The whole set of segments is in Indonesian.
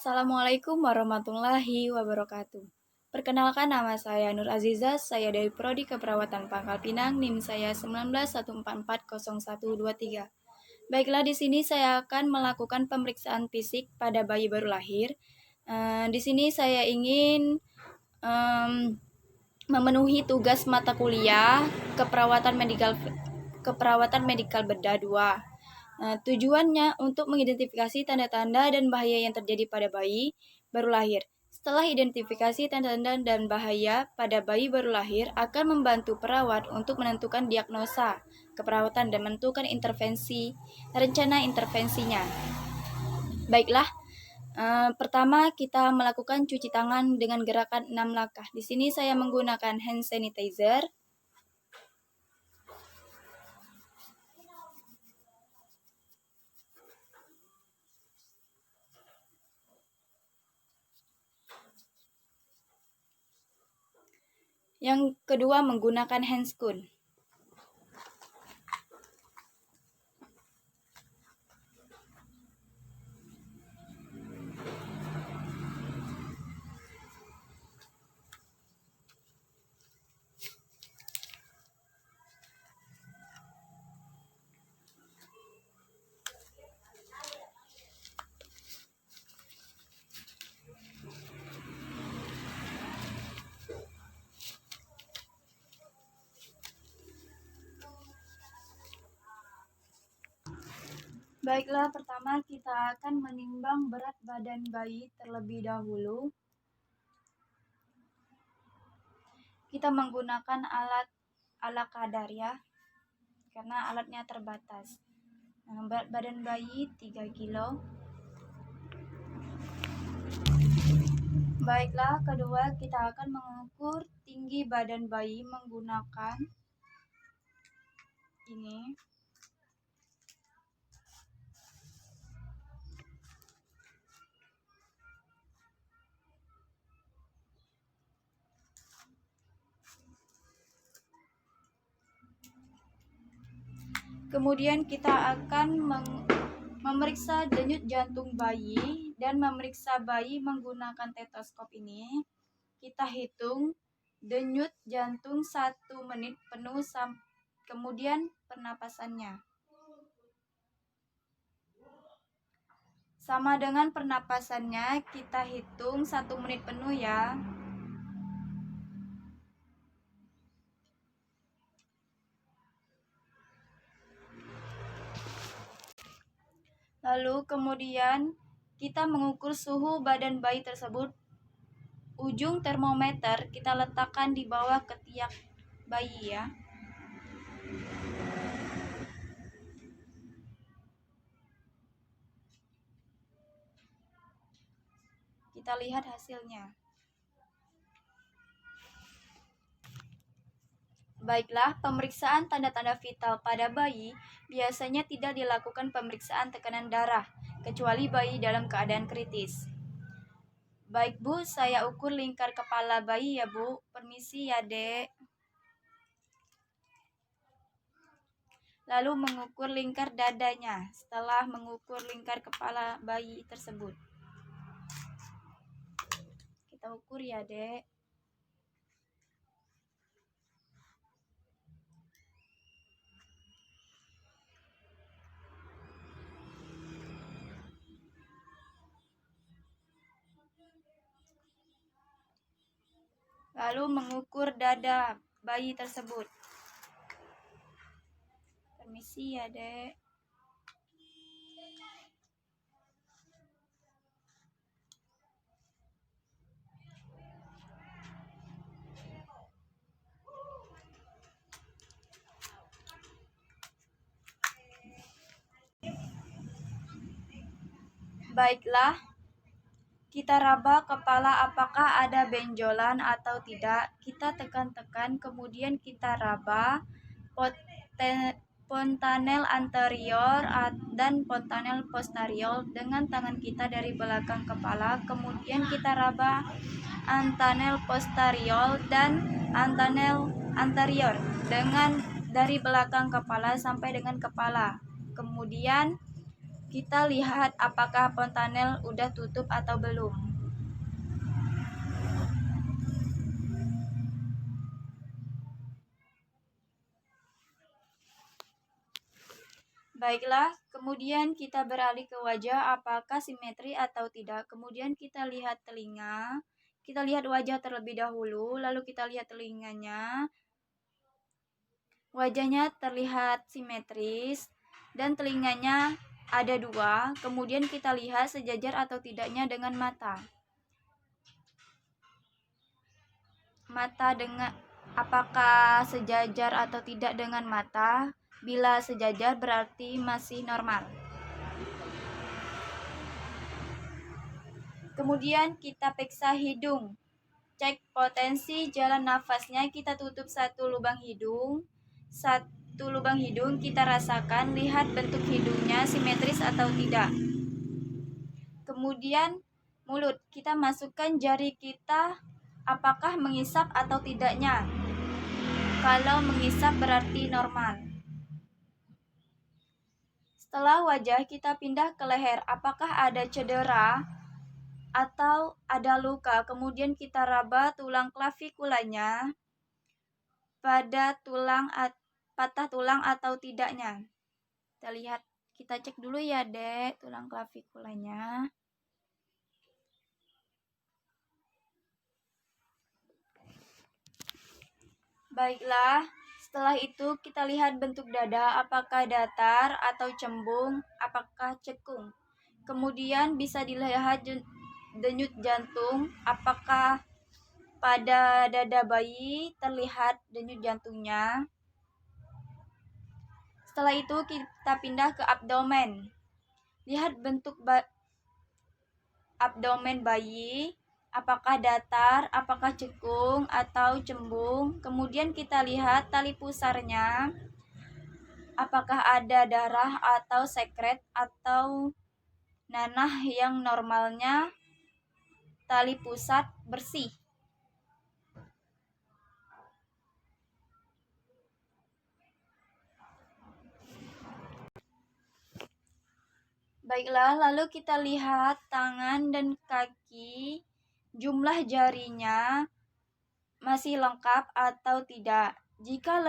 Assalamualaikum warahmatullahi wabarakatuh. Perkenalkan, nama saya Nur Aziza, saya dari Prodi Keperawatan Pangkal Pinang, NIM saya 1914400123. Baiklah, di sini saya akan melakukan pemeriksaan fisik pada bayi baru lahir. Di sini saya ingin memenuhi tugas mata kuliah keperawatan medikal bedah 2. Tujuannya untuk mengidentifikasi tanda-tanda dan bahaya yang terjadi pada bayi baru lahir. Setelah identifikasi tanda-tanda dan bahaya pada bayi baru lahir, akan membantu perawat untuk menentukan diagnosa keperawatan dan menentukan rencana intervensinya. Baiklah, pertama kita melakukan cuci tangan dengan gerakan 6 langkah. Di sini saya menggunakan hand sanitizer. Yang kedua, menggunakan handscoon. Baiklah, pertama kita akan menimbang berat badan bayi terlebih dahulu. Kita menggunakan alat ala kadar ya, karena alatnya terbatas. Berat badan bayi 3 kilo. Baiklah, kedua kita akan mengukur tinggi badan bayi menggunakan ini. Kemudian kita akan memeriksa denyut jantung bayi dan memeriksa bayi menggunakan stetoskop ini. Kita hitung denyut jantung 1 menit penuh, kemudian pernapasannya sama dengan pernapasannya, kita hitung 1 menit penuh ya. Lalu kemudian kita mengukur suhu badan bayi tersebut. Ujung termometer kita letakkan di bawah ketiak bayi ya. Kita lihat hasilnya. Baiklah, pemeriksaan tanda-tanda vital pada bayi biasanya tidak dilakukan pemeriksaan tekanan darah, kecuali bayi dalam keadaan kritis. Baik Bu, saya ukur lingkar kepala bayi ya Bu. Permisi ya Dek. Lalu mengukur lingkar dadanya setelah mengukur lingkar kepala bayi tersebut. Kita ukur ya Dek. Lalu mengukur dada bayi tersebut. Permisi ya Dek. Baiklah, kita raba kepala apakah ada benjolan atau tidak. Kita tekan-tekan, kemudian kita raba fontanel anterior dan fontanel posterior dengan tangan kita dari belakang kepala. Kemudian kita raba antanel posterior dan antanel anterior dengan dari belakang kepala sampai dengan kepala. Kemudian kita lihat apakah fontanel udah tutup atau belum. Baiklah, kemudian kita beralih ke wajah, apakah simetri atau tidak. Kemudian kita lihat telinga, kita lihat wajah terlebih dahulu, lalu kita lihat telinganya. Wajahnya terlihat simetris dan telinganya ada dua. Kemudian kita lihat sejajar atau tidaknya dengan mata. Mata dengan apakah sejajar atau tidak dengan mata? Bila sejajar berarti masih normal. Kemudian kita periksa hidung. Cek potensi jalan nafasnya, kita tutup satu lubang hidung. Satu lubang hidung kita rasakan, lihat bentuk hidungnya simetris atau tidak. Kemudian mulut, kita masukkan jari kita apakah mengisap atau tidaknya. Kalau mengisap berarti normal. Setelah wajah kita pindah ke leher, apakah ada cedera atau ada luka. Kemudian kita raba tulang klavikulanya pada patah tulang atau tidaknya. Kita lihat, kita cek dulu ya Dek, tulang klavikulanya. Baiklah, setelah itu kita lihat bentuk dada, apakah datar atau cembung, apakah cekung. Kemudian bisa dilihat denyut jantung, apakah pada dada bayi terlihat denyut jantungnya. Setelah itu kita pindah ke abdomen. Lihat bentuk abdomen bayi, apakah datar, apakah cekung atau cembung. Kemudian kita lihat tali pusarnya, apakah ada darah atau sekret atau nanah yang normalnya tali pusat bersih. Baiklah, lalu kita lihat tangan dan kaki, jumlah jarinya masih lengkap atau tidak. Jika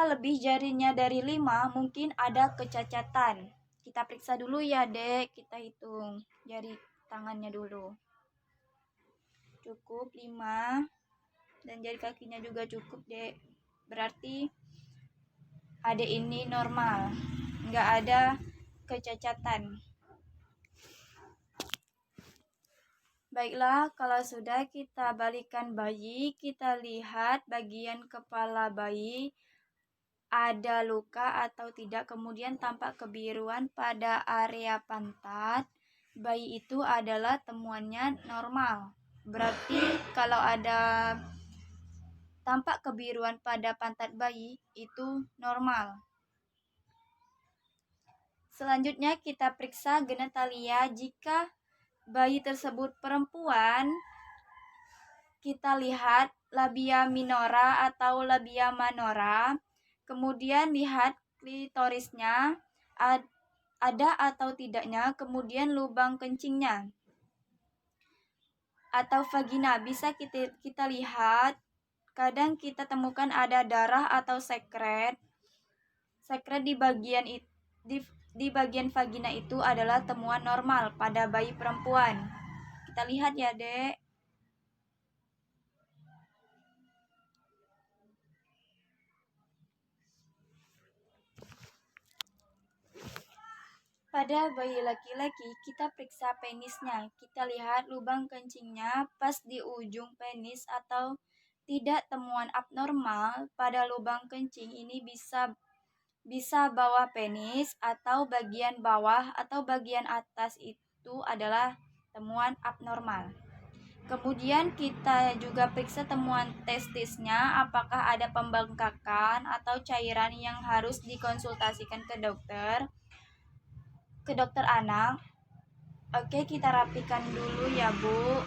lebih jarinya dari 5, mungkin ada kecacatan. Kita periksa dulu ya Dek, kita hitung jari tangannya dulu. Cukup 5, dan jari kakinya juga cukup Dek. Berarti adek ini normal, nggak ada kecacatan. Baiklah, kalau sudah kita balikan bayi, kita lihat bagian kepala bayi ada luka atau tidak, kemudian tampak kebiruan pada area pantat. Bayi itu adalah temuannya normal. Berarti kalau ada tampak kebiruan pada pantat bayi itu normal. Selanjutnya kita periksa genitalia. Jika bayi tersebut perempuan, kita lihat labia minora atau labia manora. Kemudian lihat klitorisnya ada atau tidaknya, kemudian lubang kencingnya atau vagina bisa kita lihat. Kadang kita temukan ada darah atau sekret di bagian vagina itu adalah temuan normal pada bayi perempuan. Kita lihat ya Dek. Pada bayi laki-laki, kita periksa penisnya. Kita lihat lubang kencingnya pas di ujung penis atau tidak. Temuan abnormal pada lubang kencing ini bisa bawah penis atau bagian bawah atau bagian atas, itu adalah temuan abnormal. Kemudian kita juga periksa temuan testisnya, apakah ada pembengkakan atau cairan yang harus dikonsultasikan ke dokter anak. Oke, kita rapikan dulu ya Bu.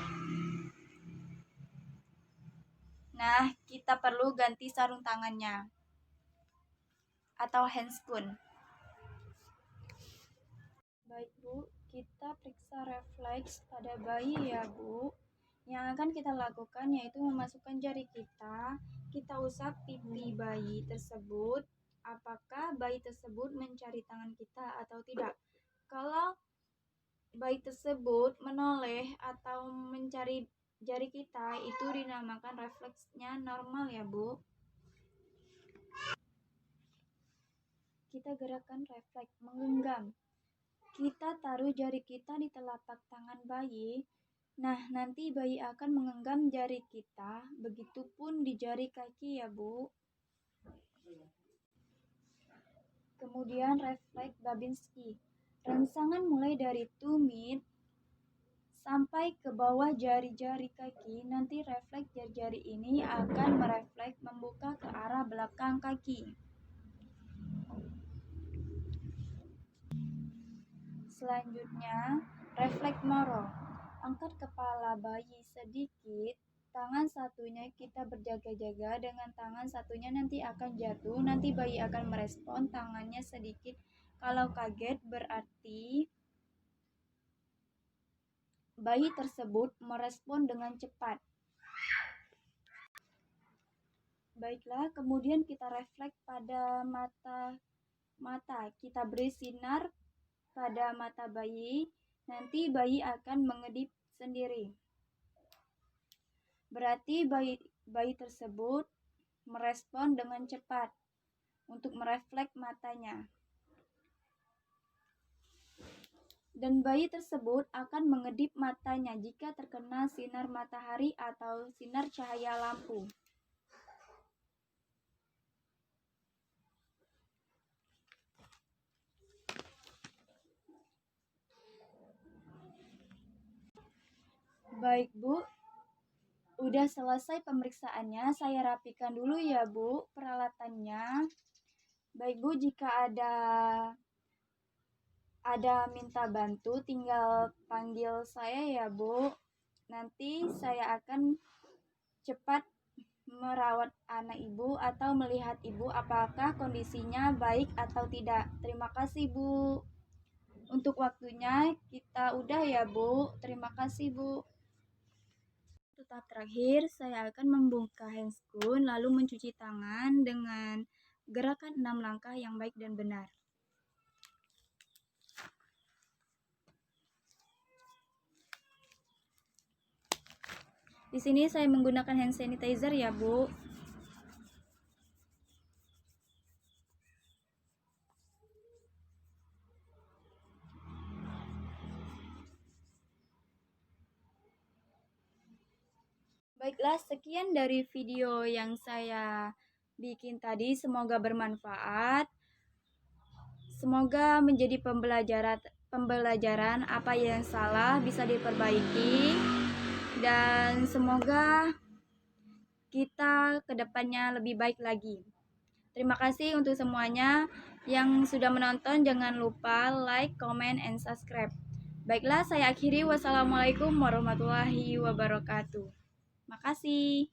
Nah, kita perlu ganti sarung tangannya atau handscoon. kita periksa refleks pada bayi ya Bu. Yang akan kita lakukan yaitu memasukkan jari kita usap pipi bayi tersebut. Apakah bayi tersebut mencari tangan kita atau tidak? Kalau bayi tersebut menoleh atau mencari jari kita, itu dinamakan refleksnya normal ya Bu. Kita gerakan refleks menggenggam. Kita taruh jari kita di telapak tangan bayi. Nah, nanti bayi akan menggenggam jari kita, begitupun di jari kaki ya Bu. Kemudian refleks Babinski. Rangsangan mulai dari tumit sampai ke bawah jari-jari kaki. Nanti refleks jari-jari ini akan merefleks membuka ke arah belakang kaki. Selanjutnya, refleks Moro. Angkat kepala bayi sedikit, tangan satunya kita berjaga-jaga, dengan tangan satunya nanti akan jatuh, nanti bayi akan merespon tangannya sedikit. Kalau kaget berarti bayi tersebut merespon dengan cepat. Baiklah, kemudian kita refleks pada mata. Kita beri sinar pada mata bayi, nanti bayi akan mengedip sendiri. Berarti bayi tersebut merespon dengan cepat untuk merefleks matanya. Dan bayi tersebut akan mengedip matanya jika terkena sinar matahari atau sinar cahaya lampu. Baik Bu, udah selesai pemeriksaannya. Saya rapikan dulu ya Bu peralatannya. Baik Bu, jika ada minta bantu, tinggal panggil saya ya Bu. Nanti saya akan cepat merawat anak Ibu atau melihat Ibu apakah kondisinya baik atau tidak. Terima kasih Bu. Untuk waktunya kita udah ya Bu. Terima kasih Bu. Tahap terakhir, saya akan membuka handscoon lalu mencuci tangan dengan gerakan 6 langkah yang baik dan benar. Di sini saya menggunakan hand sanitizer ya Bu. Baiklah, sekian dari video yang saya bikin tadi. Semoga bermanfaat. Semoga menjadi pembelajaran apa yang salah bisa diperbaiki. Dan semoga kita kedepannya lebih baik lagi. Terima kasih untuk semuanya yang sudah menonton. Jangan lupa like, comment, and subscribe. Baiklah, saya akhiri. Wassalamualaikum warahmatullahi wabarakatuh. Makasih.